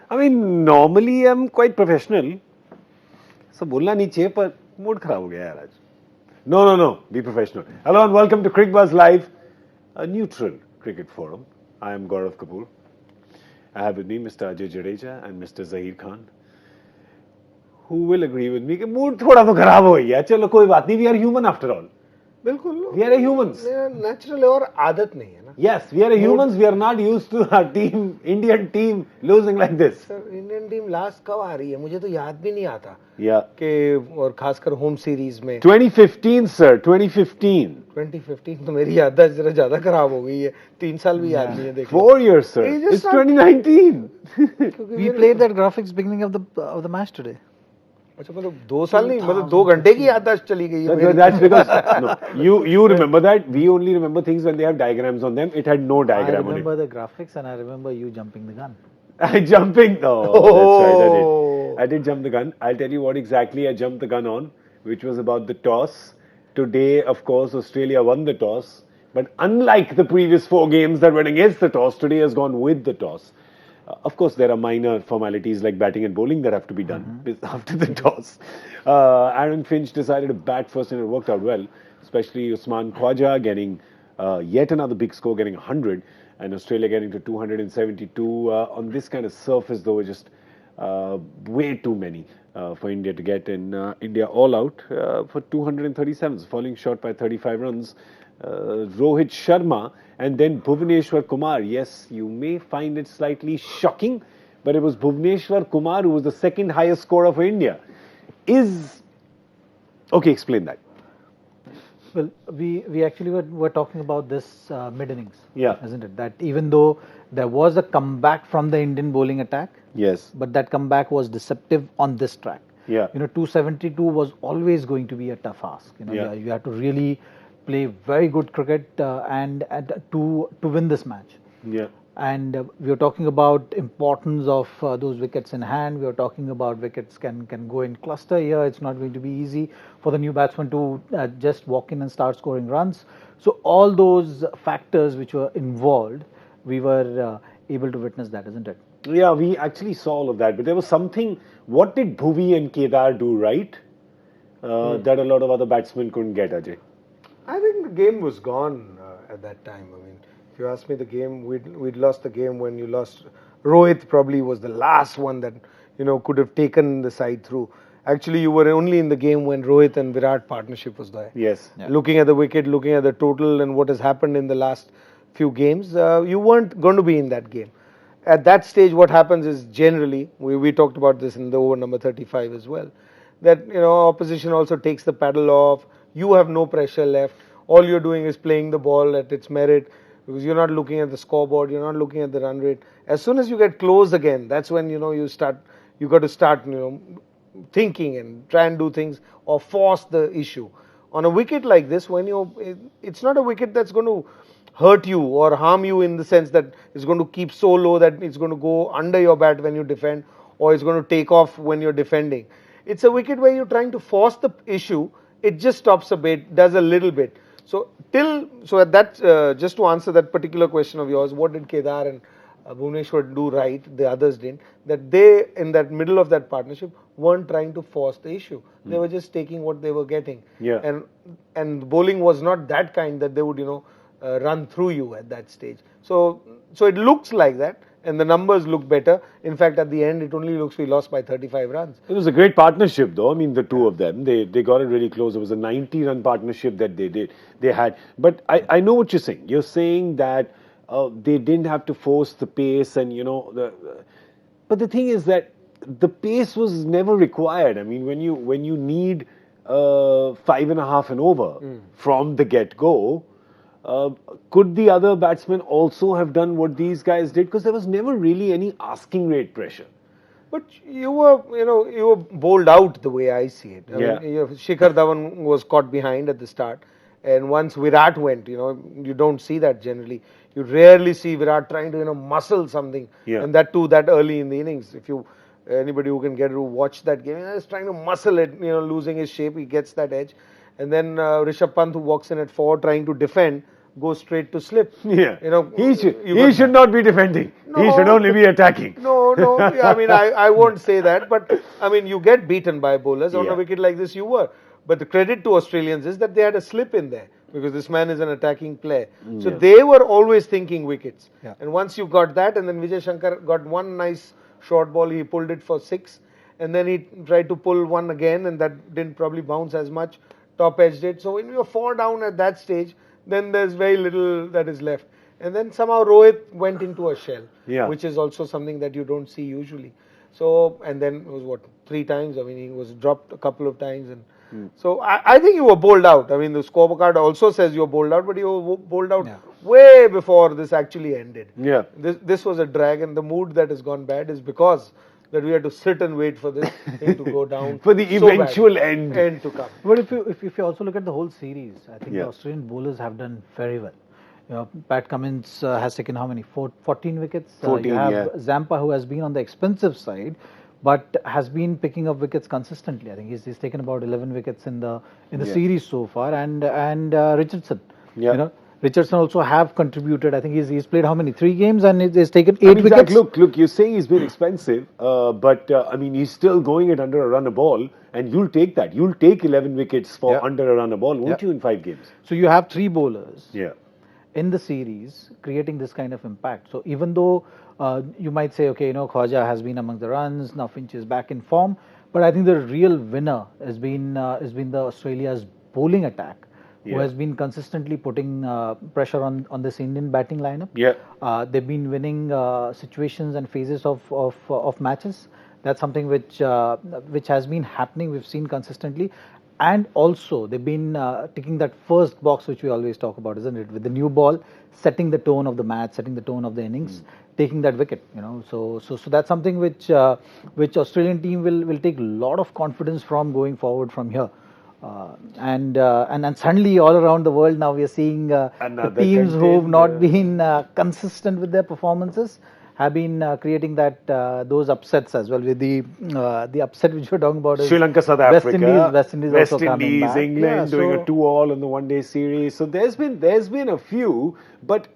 I mean, normally I'm quite professional. So बोलना नहीं चाहिए पर मूड खराब हो गया यार आज. No. Be professional. Hello and welcome to Cricbuzz Live, a neutral cricket forum. I am Gaurav Kapur. I have with me Mr. Ajay Jadeja and Mr. Zaheer Khan, who will agree with me कि mood थोड़ा तो खराब हो गया. चलो कोई बात नहीं. We are human after all. बिल्कुल We are humans. नेचुरल है और आदत नहीं है ना. Yes, we are humans. We are not used to our team, Indian team, losing like this. Sir Indian team last कब आ रही है मुझे तो याद भी नहीं आता Yeah. कि और खासकर होम सीरीज में 2015, sir. 2015. 2015 तो मेरी याददाश्त जरा ज्यादा खराब हो गई है 3 साल भी याद नहीं है देखो 4 years, sir. He just It's 2019. We played that graphics beginning of the match today. अच्छा मतलब 2 साल नहीं मतलब 2 घंटे की याददाश्त चली गई है मेरी. That's because no, you remember that. We only remember things when they have diagrams on them. It had no I diagram on remember it. the graphics and I remember you jumping the gun. Jumping. Oh, that's right. I did. I did jump the gun. I'll tell you what exactly I jumped the gun on, which was about the toss. Today, of course, Australia won the toss. But unlike the previous 4 games that went against the toss, today has gone with the toss. Of course, there are minor formalities like batting and bowling that have to be done after the toss. Aaron Finch decided to bat first and it worked out well, especially Usman Khwaja getting yet another big score, getting 100, and Australia getting to 272. On this kind of surface, though, just way too many for India to get in. India all out for 237, falling short by 35 runs. Rohit Sharma and then Bhuvneshwar Kumar. Yes, you may find it slightly shocking, but it was Bhuvneshwar Kumar who was the second highest scorer for India. Okay, explain that. Well, we actually were talking about this mid innings, Yeah. isn't it? That even though there was a comeback from the Indian bowling attack, Yes. but that comeback was deceptive on this track. Yeah. 272 was always going to be a tough ask. Yeah. You had to really play very good cricket and to win this match. Yeah. And we were talking about importance of those wickets in hand. We were talking about wickets can go in cluster here. It's not going to be easy for the new batsman to just walk in and start scoring runs. So all those factors which were involved, we were able to witness that, isn't it? Yeah, we actually saw all of that, but there was something. What did Bhuvi and Kedar do right that a lot of other batsmen couldn't get, Ajay? I think the game was gone at that time. I mean, if you ask me, the game we'd lost the game when you lost. Rohit probably was the last one that could have taken the side through. Actually, you were only in the game when Rohit and Virat partnership was there. Yes. Yeah. Looking at the wicket, looking at the total, and what has happened in the last few games, you weren't going to be in that game. At that stage, what happens is generally we talked about this in the over number 35 as well. That opposition also takes the paddle off. You have no pressure left. All you're doing is playing the ball at its merit because you're not looking at the scoreboard. You're not looking at the run rate. As soon as you get close again, that's when you got to start thinking and try and do things or force the issue. On a wicket like this, it's not a wicket that's going to hurt you or harm you in the sense that it's going to keep so low that it's going to go under your bat when you defend or it's going to take off when you're defending. It's a wicket where you're trying to force the issue. It just stops a bit, does a little bit. So at that, just to answer that particular question of yours, what did Kedar and Bhuvneshwar do right? The others didn't. That they, in that middle of that partnership, weren't trying to force the issue. They were just taking what they were getting. Yeah. And bowling was not that kind that they would run through you at that stage. So it looks like that. And the numbers look better. In fact, at the end, it only looks we lost by 35 runs. It was a great partnership, though. I mean, the two of them, they got it really close. It was a 90-run partnership that they had. But I know what you're saying. You're saying that they didn't have to force the pace, and but the thing is that the pace was never required. I mean, when you need 5.5 and over from the get-go. Could the other batsmen also have done what these guys did? Because there was never really any asking rate pressure. But you were bowled out the way I see it. I mean, Shikhar Dhawan was caught behind at the start, and once Virat went, you don't see that generally. You rarely see Virat trying to muscle something, and that too that early in the innings. If anybody who can get to watch that game, he's trying to muscle it, losing his shape, he gets that edge, and then Rishabh Pant who walks in at 4 trying to defend. go straight to slip. Yeah. You know, He should not be defending. He should only be attacking. No. I mean, I won't say that, but I mean, you get beaten by bowlers on a wicket like this. You were, but the credit to Australians is that they had a slip in there because this man is an attacking player. So they were always thinking wickets. Yeah. And once you got that, and then Vijay Shankar got one nice short ball, he pulled it for 6, and then he tried to pull one again, and that didn't probably bounce as much. Top edged it. So when you're 4 down at that stage, then there's very little that is left. And then somehow Rohit went into a shell, which is also something that you don't see usually. So, and then it was 3 times? I mean, he was dropped a couple of times. And so I think you were bowled out. I mean, the scorecard also says you were bowled out, but you were bowled out way before this actually ended. Yeah. This was a drag, and the mood that has gone bad is because that we had to sit and wait for this thing to go down for the eventual end to come. But if you also look at the whole series, I think the Australian bowlers have done very well. You know, Pat Cummins has taken how many? 14 wickets. 14, you have Zampa, who has been on the expensive side, but has been picking up wickets consistently. I think he's taken about 11 wickets in the series so far, and Richardson. Yeah. You know, Richardson also have contributed. I think he's played how many? 3 games, and he's taken 8 wickets. Look, you're saying he's been expensive, but I mean, he's still going it under a run a ball, and you'll take that. You'll take 11 wickets for under a run a ball, won't you, in 5 games? So you have 3 bowlers. Yeah. In the series, creating this kind of impact. So even though you might say, okay, you know, Khwaja has been among the runs, now Finch is back in form, but I think the real winner has been the Australia's bowling attack, who has been consistently putting pressure on this Indian batting lineup. Yeah. They've been winning situations and phases of matches. That's something which has been happening. We've seen consistently. And also, they've been ticking that first box, which we always talk about, isn't it? With the new ball, setting the tone of the match, setting the tone of the innings, taking that wicket. You know, so that's something which Australian team will take a lot of confidence from going forward from here. And suddenly, all around the world now, we are seeing the teams who've not been consistent with their performances have been creating those upsets as well. With the upset which we're talking about is Sri Lanka, South Africa, West Indies also coming back. England doing a 2-all in the one-day series. So there's been a few, but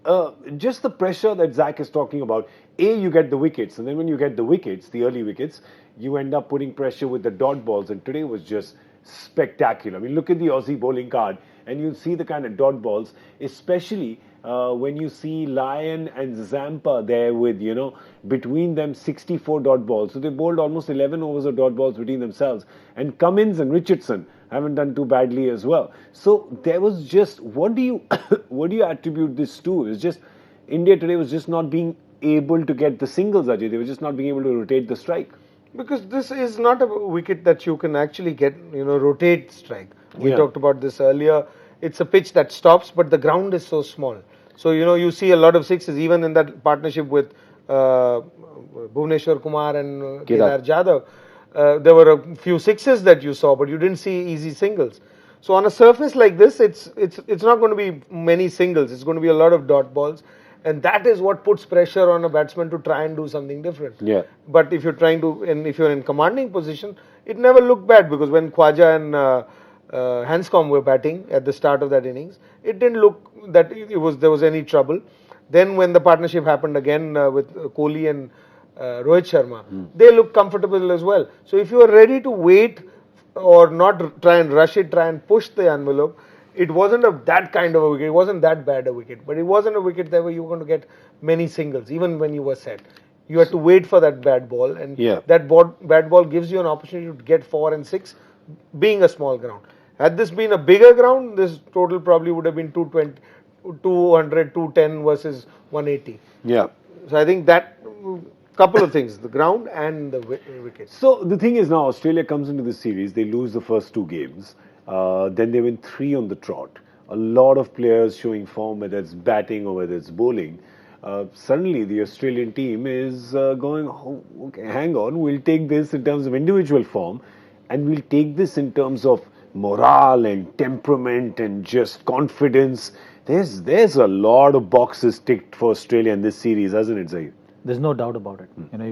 just the pressure that Zach is talking about. You get the wickets, and then when you get the wickets, the early wickets, you end up putting pressure with the dot balls. And today was just spectacular. I mean, look at the Aussie bowling card, and you'll see the kind of dot balls, especially when you see Lyon and Zampa there with, you know, between them 64 dot balls. So they bowled almost 11 overs of dot balls between themselves. And Cummins and Richardson haven't done too badly as well. So there was just, what do you attribute this to? It's just India today was just not being able to get the singles, Ajay. They were just not being able to rotate the strike. Because this is not a wicket that you can actually get, you know, rotate strike. We talked about this earlier. It's a pitch that stops, but the ground is so small. So, you know, you see a lot of sixes, even in that partnership with Bhuvneshwar Kumar and Kedar Jadhav. There were a few sixes that you saw, but you didn't see easy singles. So on a surface like this, it's not going to be many singles. It's going to be a lot of dot balls. And that is what puts pressure on a batsman to try and do something different. Yeah. But if you're trying to, and if you're in commanding position, it never looked bad, because when Khwaja and Hanscom were batting at the start of that innings, it didn't look that there was any trouble. Then when the partnership happened again with Kohli and Rohit Sharma, they looked comfortable as well. So if you are ready to wait or not try and rush it, try and push the envelope, it wasn't that kind of a wicket. It wasn't that bad a wicket, but it wasn't a wicket that where you were going to get many singles, even when you were set. You had to wait for that bad ball, and that bad ball gives you an opportunity to get 4 and 6, being a small ground. Had this been a bigger ground, this total probably would have been 220, 200, 210 versus 180. Yeah. So I think that couple of things, the ground and the wicket. So the thing is, now Australia comes into the series, they lose the first 2 games. Then they win 3 on the trot. A lot of players showing form, whether it's batting or whether it's bowling. Suddenly the Australian team is going, oh, okay, hang on, we'll take this in terms of individual form, and we'll take this in terms of morale and temperament and just confidence. There's a lot of boxes ticked for Australia in this series, hasn't it, Zaheer? There's no doubt about it. You know,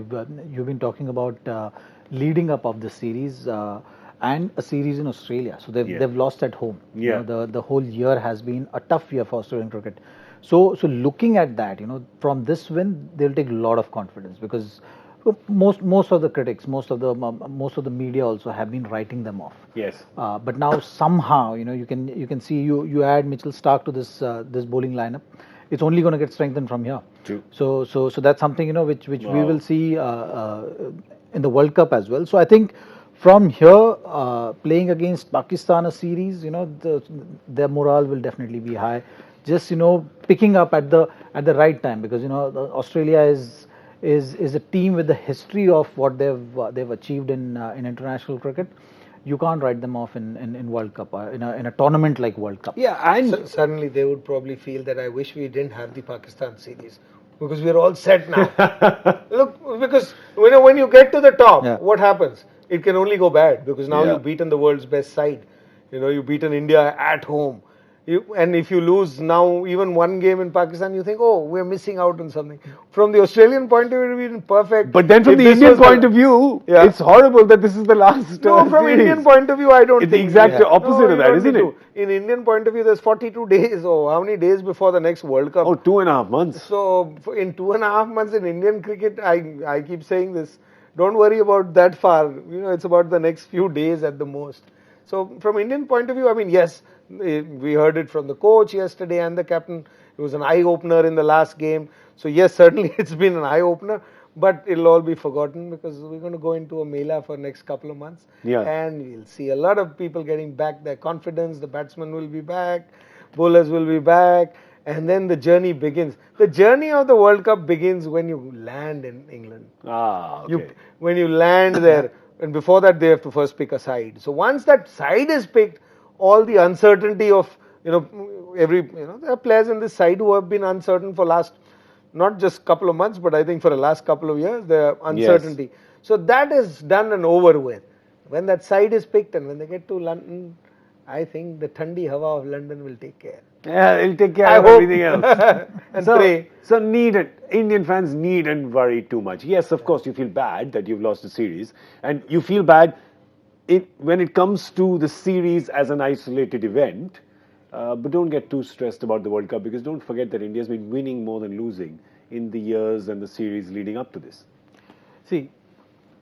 you've been talking about leading up of the series. and a series in Australia. So they've lost at home. Yeah. The whole year has been a tough year for Australian cricket. So looking at that, from this win, they'll take a lot of confidence because most of the critics, most of the media also have been writing them off. Yes. But now somehow, you can see you add Mitchell Stark to this bowling lineup. It's only going to get strengthened from here. True. So that's something which we will see in the World Cup as well. So I think from here, playing against Pakistan a series, their morale will definitely be high. Just picking up at the right time because Australia is a team with the history of what they've achieved in international cricket. You can't write them off in World Cup in a tournament like World Cup. Yeah, and suddenly they would probably feel that I wish we didn't have the Pakistan series because we're all set now. Look, because when you get to the top, what happens? It can only go bad because now you've beaten the world's best side. You've beaten India at home. And if you lose now even one game in Pakistan, you think, oh, we're missing out on something. From the Australian point of view, it would be perfect. But then from the Indian point of view, it's horrible that this is the last No, from series. Indian point of view, I don't it's think. It's the exact opposite of that, isn't it? In Indian point of view, there's 42 days. Oh, how many days before the next World Cup? Oh, 2.5 months. So in 2.5 months in Indian cricket, I keep saying this, don't worry about that far. It's about the next few days at the most. So from Indian point of view, I mean, yes, we heard it from the coach yesterday and the captain. It was an eye-opener in the last game. So yes, certainly it's been an eye-opener, but it'll all be forgotten because we're going to go into a Mela for next couple of months. Yeah. And we'll see a lot of people getting back their confidence. The batsmen will be back, bowlers will be back, and then the journey begins. The journey of the World Cup begins when you land in England. Okay. When you land there, and before that they have to first pick a side. So once that side is picked, all the uncertainty of, there are players in this side who have been uncertain for last, not just couple of months, but I think for the last couple of years, there are uncertainty. Yes. So that is done and over with. When that side is picked and when they get to London, I think the Thandi Hawa of London will take care. Yeah, it'll take care of everything else. And pray. So Indian fans needn't worry too much. Yes, of course, you feel bad that you've lost a series. And you feel bad when it comes to the series as an isolated event. But don't get too stressed about the World Cup because don't forget that India's been winning more than losing in the years and the series leading up to this. See,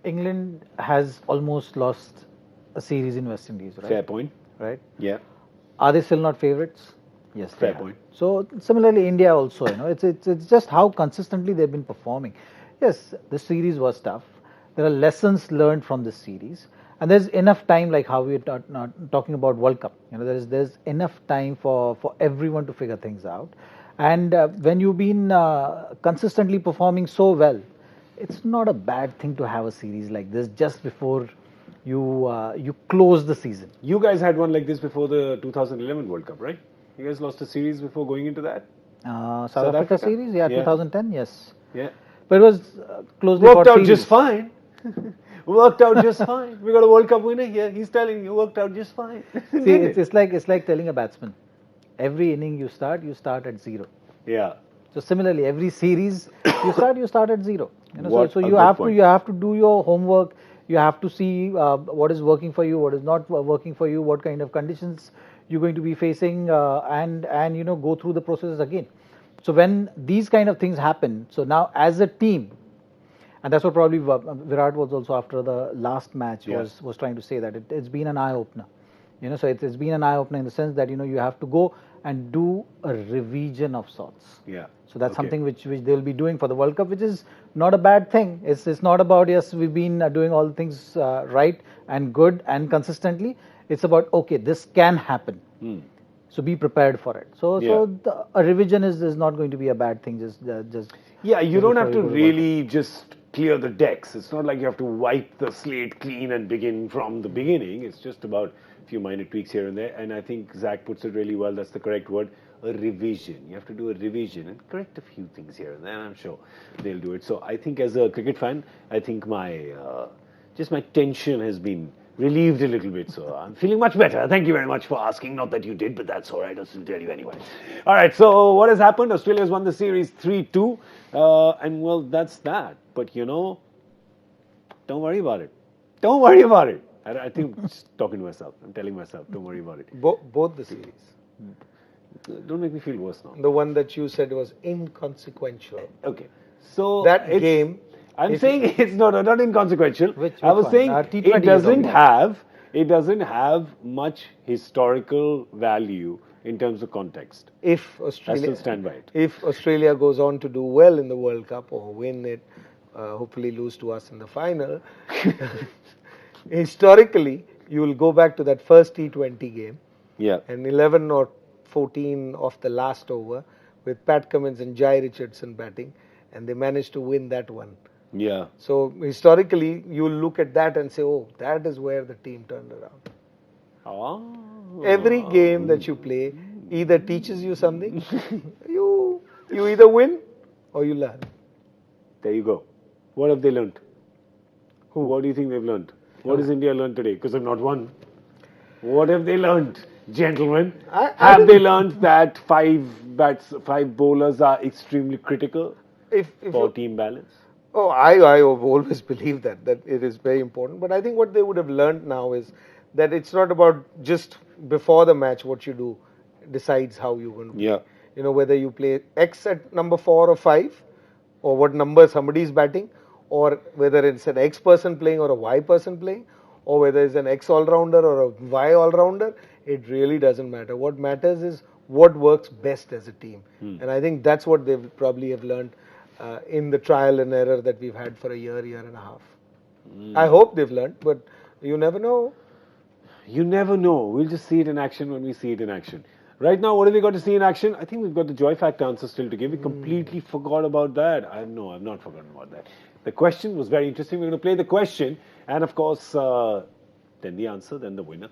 England has almost lost a series in West Indies, right? Fair point. Right? Yeah. Are they still not favourites? Yes. Fair point. So similarly, India also, it's just how consistently they've been performing. Yes, the series was tough. There are lessons learned from this series, and there's enough time, like how we're talking about World Cup. There's enough time for everyone to figure things out. And when you've been consistently performing so well, it's not a bad thing to have a series like this just before you close the season. You guys had one like this before the 2011 World Cup, right? You guys lost a series before going into that? South Africa series, 2010, yes. Yeah. But it was closely worked out series. just fine. Worked out just fine. We got a World Cup winner here. He's telling you worked out just fine. See, it's like telling a batsman, every inning you start at 0. Yeah. So similarly, every series you start at 0. So you have to do your homework. You have to see what is working for you, what is not working for you, what kind of conditions you're going to be facing, and go through the process again. So when these kind of things happen, so now as a team, and that's what probably Virat was also after the last match was trying to say, that it's been an eye opener. So it's been an eye opener in the sense that you have to go and do a revision of sorts. Yeah. So that's something which they'll be doing for the World Cup, which is not a bad thing. It's not about, yes, we've been doing all things right and good and consistently. It's about, okay, this can happen. So be prepared for it. So a revision is not going to be a bad thing. Just you don't have to really just clear the decks. It's not like you have to wipe the slate clean and begin from the beginning. It's just about a few minor tweaks here and there. And I think Zach puts it really well. That's the correct word. A revision. You have to do a revision and correct a few things here and there. I'm sure they'll do it. So I think as a cricket fan, I think my tension has been relieved a little bit. So I'm feeling much better. Thank you very much for asking. Not that you did, but that's all right. I'll still tell you anyway. All right. So what has happened? Australia's won the series 3-2. And well, that's that. But don't worry about it. Don't worry about it. I think I'm just talking to myself. I'm telling myself, don't worry about it. Both the series. Don't make me feel worse now. The one that you said was inconsequential. Okay. So That game. I'm saying it's not inconsequential. Which I was one? saying T20 it you're doesn't talking have much historical value in terms of context. If I still Australia, stand by it. if Australia goes on to do well in the World Cup or win it, hopefully lose to us in the final, historically, you will go back to that first T20 game Yeah. and 11 or 14 of the last over with Pat Cummins and Jai Richardson batting, and they managed to win that one. Yeah. So historically, you'll look at that and say, oh, that is where the team turned around. Oh. Every game that you play either teaches you something, you either win or you learn. There you go. What have they learned? Who? What do you think they've learned? What has India learned today? Because they've not won. What have they learned, gentlemen? Have they learned that five bowlers are extremely critical for team balance? Oh, I have always believed that it is very important. But I think what they would have learned now is that it's not about just before the match what you do decides how you're going to play. Yeah. You know, whether you play X at number 4 or 5, or what number somebody is batting, or whether it's an X person playing or a Y person playing, or whether it's an X all-rounder or a Y all-rounder, it really doesn't matter. What matters is what works best as a team. And I think that's what they probably have learned in the trial and error that we've had for a year and a half. I hope they've learned, but you never know. You never know. We'll just see it in action when we see it in action. Right now, what have we got to see in action? I think we've got the Joy Factor answer still to give. We completely forgot about that. I've not forgotten about that. The question was very interesting. We're going to play the question, and of course, then the answer, then the winner.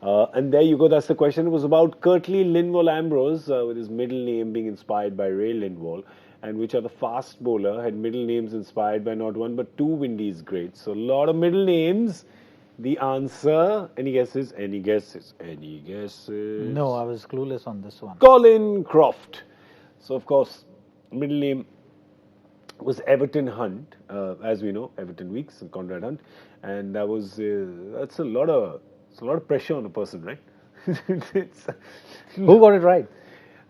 And there you go. That's the question. It was about Curtly Lindwall Ambrose, with his middle name being inspired by Ray Lindwall, and which other fast bowler had middle names inspired by not one but two Windies greats. So a lot of middle names. The answer, any guesses? Any guesses? Any guesses? No, I was clueless on this one. Colin Croft. So, of course, middle name was Everton Hunt, as we know, Everton Weeks and Conrad Hunt, and that's a lot of pressure on a person, right? Who got it right?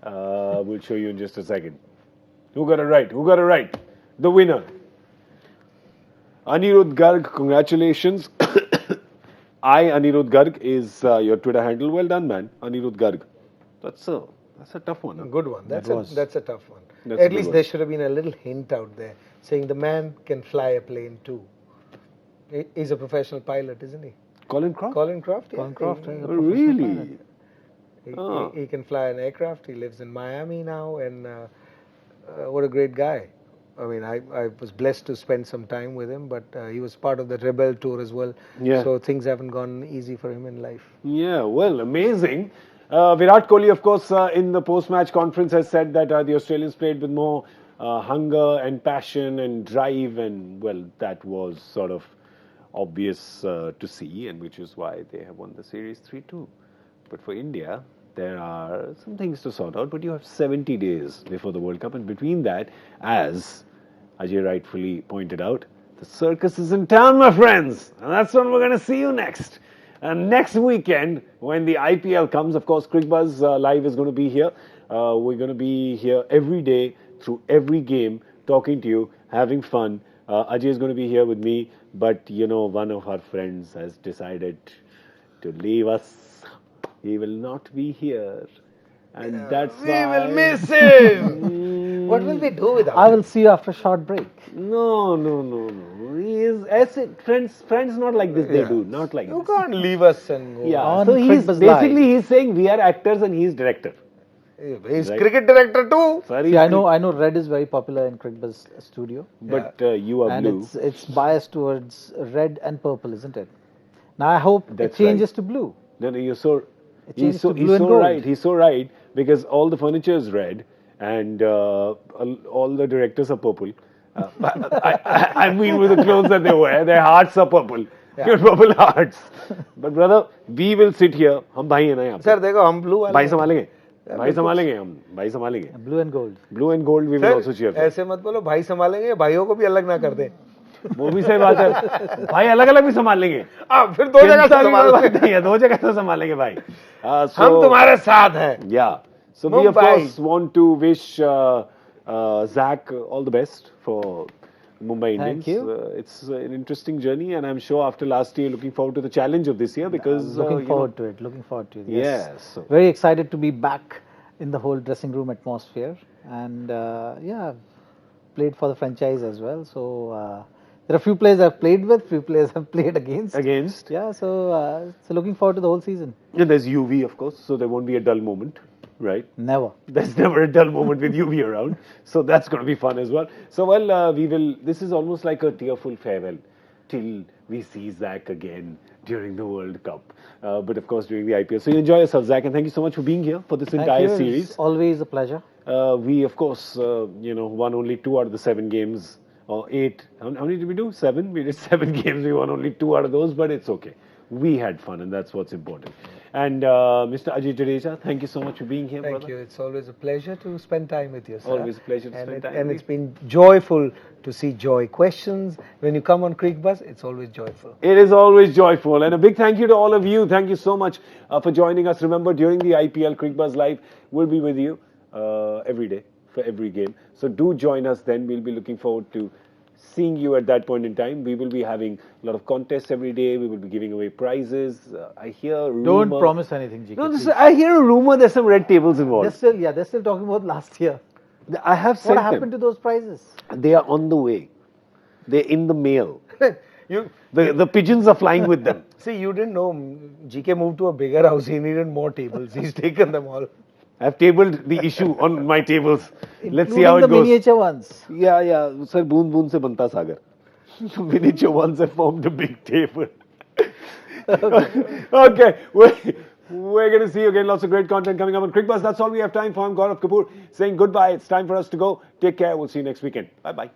We'll show you in just a second. Who got it right? Who got it right? The winner. Anirudh Garg, congratulations. Anirudh Garg is your Twitter handle. Well done, man. Anirudh Garg. That's a tough one. Huh? Good one. That's a tough one. That's At least there should have been a little hint out there saying the man can fly a plane too. He's a professional pilot, isn't he? Colin Croft? Colin Croft? Colin Croft, He, right? Oh, really? he can fly an aircraft. He lives in Miami now, and what a great guy. I mean, I was blessed to spend some time with him, but he was part of the Rebel Tour as well. Yeah. So things haven't gone easy for him in life. Yeah, well, amazing. Virat Kohli, of course, in the post-match conference has said that the Australians played with more hunger and passion and drive, and, well, that was sort of obvious to see, and which is why they have won the series 3-2. But for India, there are some things to sort out, but you have 70 days before the World Cup, and between that, as Ajay rightfully pointed out, the circus is in town, my friends, and that's when we're going to see you next. And next weekend, when the IPL comes, of course, Cricbuzz Live is going to be here. We're going to be here every day, through every game, talking to you, having fun. Ajay is going to be here with me, but, you know, one of our friends has decided to leave us. He will not be here. And that's why... We will miss him! What will we do without him? I will see you after a short break. No. He is friends not like this. They do not like You this. can't leave us and go. Yeah. On So he's Cricbuzz basically Live. he's saying we are actors and he's director. He's Right. cricket director too. Sorry, See, I know red is very popular in Cricbuzz studio. but you are And blue. it's biased towards red and purple, isn't it? Now I hope That's it changes right. to blue. No, you're so. It He's changes so, to blue he's and so gold. right. He's so right because all the furniture is red and all the directors are purple. I mean, with the clothes that they wear, their hearts are purple. Purple hearts. But brother, we will sit here. हम भाई हैं ना यहाँ पे. Sir, देखो हम blue वाले भाई हैं। संभालेंगे. भाई संभालेंगे हम. भाई संभालेंगे. Blue and gold. Blue and gold we will Sir, also cheer for. ऐसे मत बोलो भाई संभालेंगे भाइयों को भी अलग ना कर दे. वो भी सही बात है भाई, अलग अलग भी संभाल लेंगे, फिर दो जगह से चिंता की संभाल कोई लेंगे। बात नहीं है, 2 जगह से संभालेंगे भाई। हम तुम्हारे साथ हैं। Yeah. So we of Mumbai. course want to wish Zach all the best for Mumbai Indians. Thank you. It's an interesting journey, and I'm sure after last year, looking forward to the challenge of this year because Looking forward to it. Looking forward to it. Yes. Yes. So- Very excited to be back in the whole dressing room atmosphere, and yeah, played for the franchise as well. So there are few players I've played with, few players I've played against. Against. Yeah. So looking forward to the whole season. And there's UV, of course, so there won't be a dull moment, right? Never. There's never a dull moment with UV around, so that's going to be fun as well. So, well, we will. This is almost like a tearful farewell till we see Zach again during the World Cup. But of course, during the IPL. So, you enjoy yourself, Zach, and thank you so much for being here for this Thank entire you. series. It's always a pleasure. We, of course, won only 2 out of the 7 games, or 8. How many did we do? 7? We did 7 games. We won only 2 out of those, but it's okay. We had fun, and that's what's important. And Mr. Ajay Jadeja, thank you so much for being here, Thank brother. you. It's always a pleasure to spend time with you, sir. Always a pleasure to spend time And with it's been joyful to see joy questions. When you come on Cricbuzz, it's always joyful. It is always joyful. And a big thank you to all of you. Thank you so much for joining us. Remember, during the IPL, Cricbuzz Live will be with you every day for every game. So do join us then. We'll be looking forward to seeing you at that point in time. We will be having a lot of contests every day. We will be giving away prizes. I hear a rumor. Don't promise anything, GK. No, please. I hear a rumor there's some red tables They're involved. still talking about last year. I have What sent happened them. to those prizes? They are on the way. They're in the mail. You The pigeons are flying with them. see, you didn't know GK moved to a bigger house. He needed more tables. He's taken them all. I've tabled the issue on my tables. Let's see how Including it the goes. miniature ones. Yeah. Sir, boon boon se banta sagar. Miniature ones have formed a big table. Okay, we're going to see you again. Lots of great content coming up on Cricbuzz. That's all we have time for. I'm Gaurav Kapur saying goodbye. It's time for us to go. Take care. We'll see you next weekend. Bye bye.